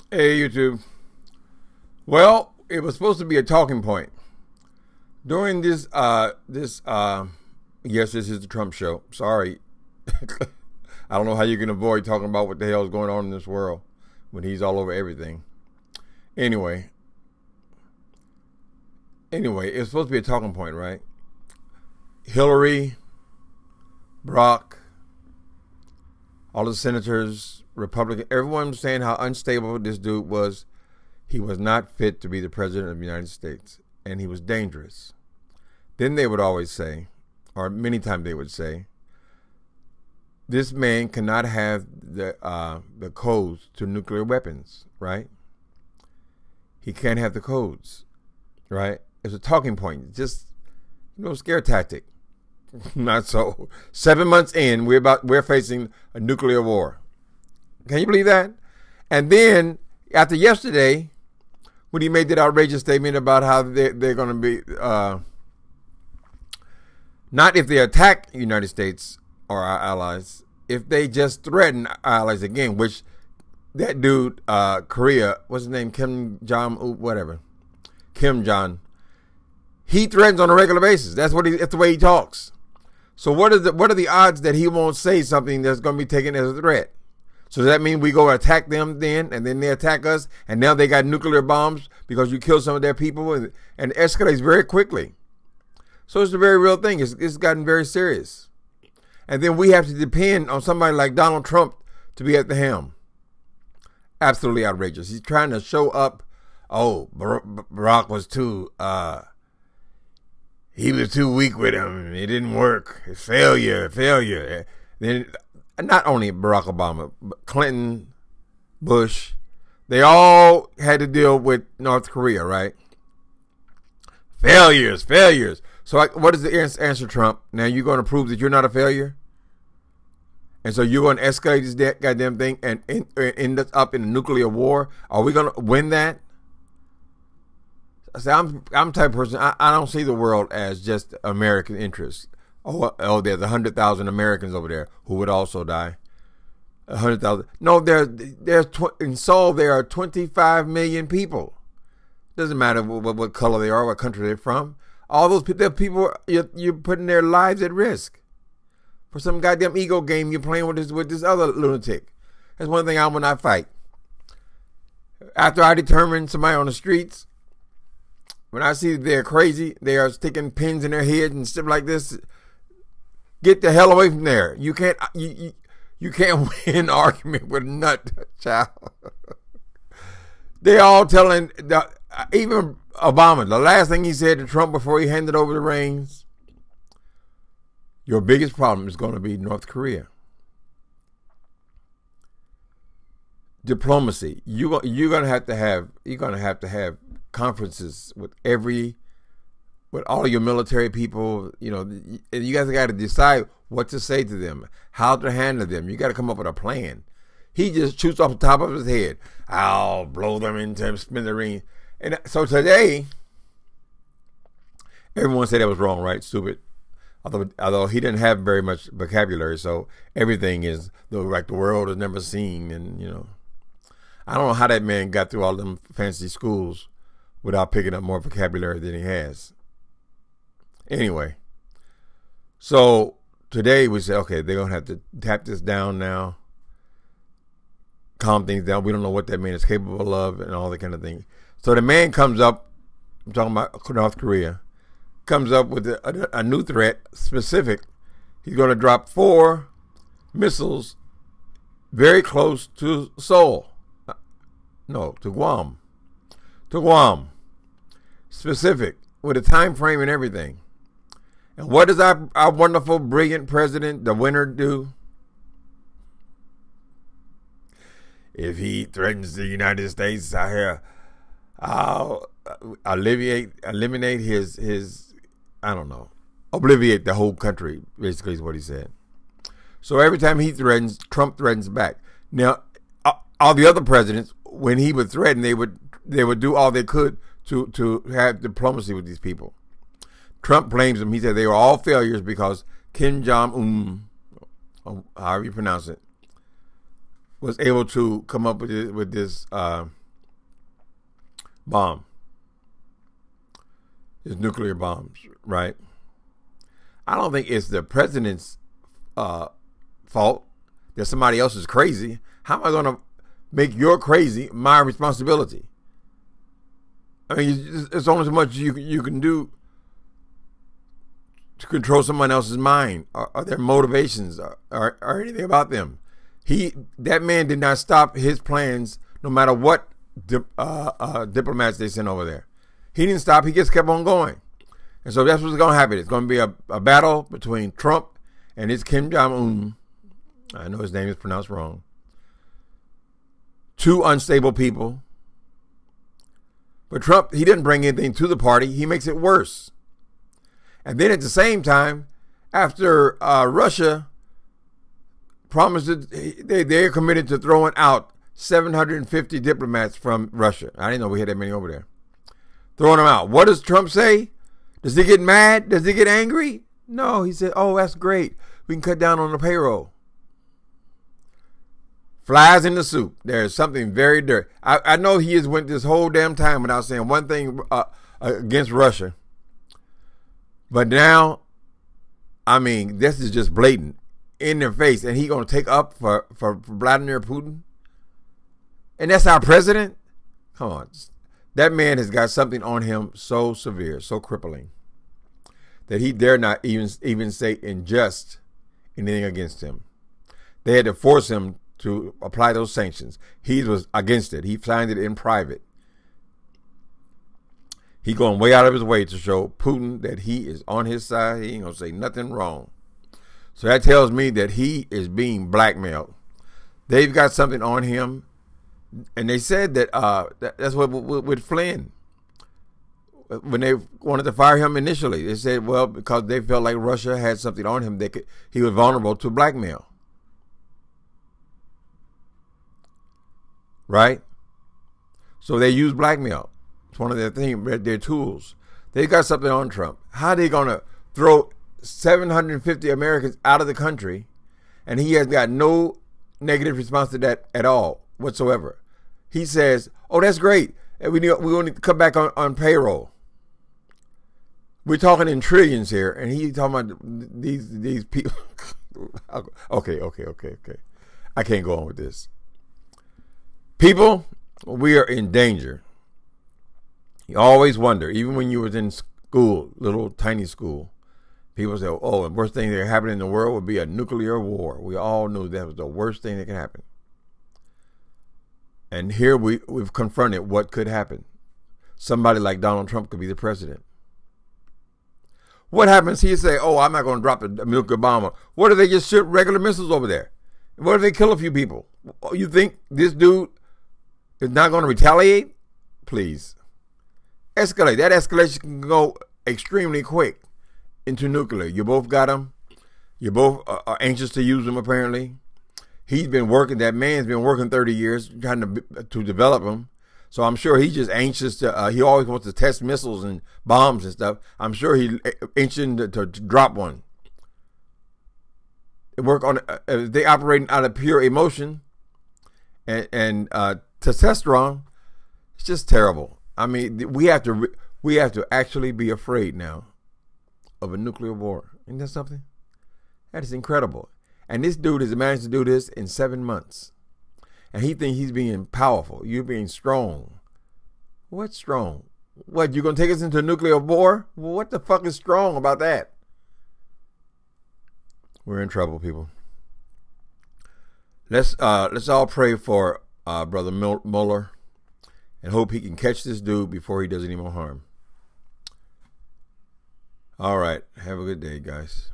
Hey, YouTube. Well, it was supposed to be a talking point during yes, this is the Trump show. Sorry. I don't know how you can avoid talking about what the hell is going on in this world when he's all over everything. Anyway, it's supposed to be a talking point, right? Hillary, Brock, all the senators, Republican, everyone was saying how unstable this dude was. He was not fit to be the president of the United States, and he was dangerous. Then they would always say, or many times they would say, this man cannot have the codes to nuclear weapons, right? He can't have the codes, right? It's a talking point, just scare tactic. Not so. 7 months in, we're facing a nuclear war. Can you believe that? And then after yesterday, when he made that outrageous statement about how they're going to be not if they attack the United States or our allies, if they just threaten our allies again, which that dude, Korea, what's his name, Kim Jong, he threatens on a regular basis. That's the way he talks. So what are the odds that he won't say something that's going to be taken as a threat? So does that mean we go attack them then, and then they attack us, and now they got nuclear bombs because you killed some of their people, and it escalates very quickly. So it's a very real thing. It's gotten very serious. And then we have to depend on somebody like Donald Trump to be at the helm. Absolutely outrageous. He's trying to show up. Oh, Barack was he was too weak with him. It didn't work. Failure. Then not only Barack Obama, but Clinton, Bush, they all had to deal with North Korea, right? Failures. So what is the answer, Trump? Now you're going to prove that you're not a failure? And so you're going to escalate this goddamn thing and end up in a nuclear war? Are we going to win that? I'm the type of person, I don't see the world as just American interests. Oh, there's 100,000 Americans over there who would also die. 100,000. No, in Seoul there are 25 million people. Doesn't matter what color they are, what country they're from. All those people, you're putting their lives at risk for some goddamn ego game you're playing with this other lunatic. That's one thing I will not fight. After I determine somebody on the streets, when I see they're crazy, they are sticking pins in their head and stuff like this, get the hell away from there. You can't win an argument with a nut, child. They all telling, even Obama, the last thing he said to Trump before he handed over the reins, your biggest problem is going to be North Korea. Diplomacy. You're gonna have to have conferences with all of your military people. You guys got to decide what to say to them, how to handle them. You got to come up with a plan. He just shoots off the top of his head. I'll blow them into smithereens. And so today, everyone said that was wrong, right? Stupid. Although he didn't have very much vocabulary, so everything is like the world has never seen. And I don't know how that man got through all them fancy schools without picking up more vocabulary than he has. Anyway, so today we said, okay, they're going to have to tap this down now, calm things down. We don't know what that man is capable of and all that kind of thing. So the man comes up, I'm talking about North Korea, comes up with a new threat, specific. He's going to drop 4 missiles very close to Seoul. No, to Guam. To Guam. Specific, with a time frame and everything. And what does our wonderful, brilliant president, the winner, do? If he threatens the United States, I'll eliminate his, I don't know, obliviate the whole country, basically is what he said. So every time he threatens, Trump threatens back. Now, all the other presidents, when he would threaten, they would do all they could to have diplomacy with these people. Trump blames them. He said they were all failures because Kim Jong-un, however you pronounce it, was able to come up with this bomb. His nuclear bombs, right? I don't think it's the president's fault that somebody else is crazy. How am I going to make your crazy my responsibility? I mean, it's only so much you can do to control someone else's mind or their motivations or anything about them. That man did not stop his plans, no matter what diplomats they sent over there. He didn't stop. He just kept on going. And so that's what's going to happen. It's going to be a battle between Trump and his Kim Jong-un. I know his name is pronounced wrong. Two unstable people. But Trump, he didn't bring anything to the party. He makes it worse. And then at the same time, after Russia promised that they're committed to throwing out 750 diplomats from Russia. I didn't know we had that many over there. Throwing them out. What does Trump say? Does he get mad? Does he get angry? No, he said, oh, that's great. We can cut down on the payroll. Flies in the soup. There's something very dirty. I know he has went this whole damn time without saying one thing against Russia. But now, I mean, this is just blatant in their face. And he going to take up for Vladimir Putin? And that's our president? Come on. That man has got something on him so severe, so crippling, that he dare not even say in jest anything against him. They had to force him to apply those sanctions. He was against it. He signed it in private. He going way out of his way to show Putin that he is on his side. He ain't going to say nothing wrong. So that tells me that he is being blackmailed. They've got something on him. And they said that that's what with Flynn. When they wanted to fire him initially, they said, well, because they felt like Russia had something on him, he was vulnerable to blackmail. Right? So they use blackmail. It's one of their things, their tools. They got something on Trump. How are they going to throw 750 Americans out of the country, and he has got no negative response to that at all whatsoever? He says, oh, that's great. We need to come back on payroll. We're talking in trillions here, and he's talking about these people. Okay. I can't go on with this. People, we are in danger. You always wonder, even when you was in school, little tiny school, people say, oh, the worst thing that happened in the world would be a nuclear war. We all knew that was the worst thing that could happen. And here we've confronted what could happen. Somebody like Donald Trump could be the president. What happens? He say, oh, I'm not going to drop the nuclear bomb. What if they just shoot regular missiles over there? What if they kill a few people? You think this dude is not going to retaliate? Please. Escalate. That escalation can go extremely quick into nuclear. You both got them. You both are anxious to use them, apparently. He's been working, that man's been working 30 years trying to develop them. So I'm sure he's just anxious to, he always wants to test missiles and bombs and stuff. I'm sure he's anxious to drop one. They work on, they operating out of pure emotion and testosterone. It's just terrible. I mean, we have to actually be afraid now of a nuclear war. Isn't that something? That is incredible. And this dude has managed to do this in 7 months. And he thinks he's being powerful. You're being strong. What's strong? What, you're going to take us into a nuclear war? Well, what the fuck is strong about that? We're in trouble, people. Let's all pray for Brother Mueller and hope he can catch this dude before he does any more harm. All right. Have a good day, guys.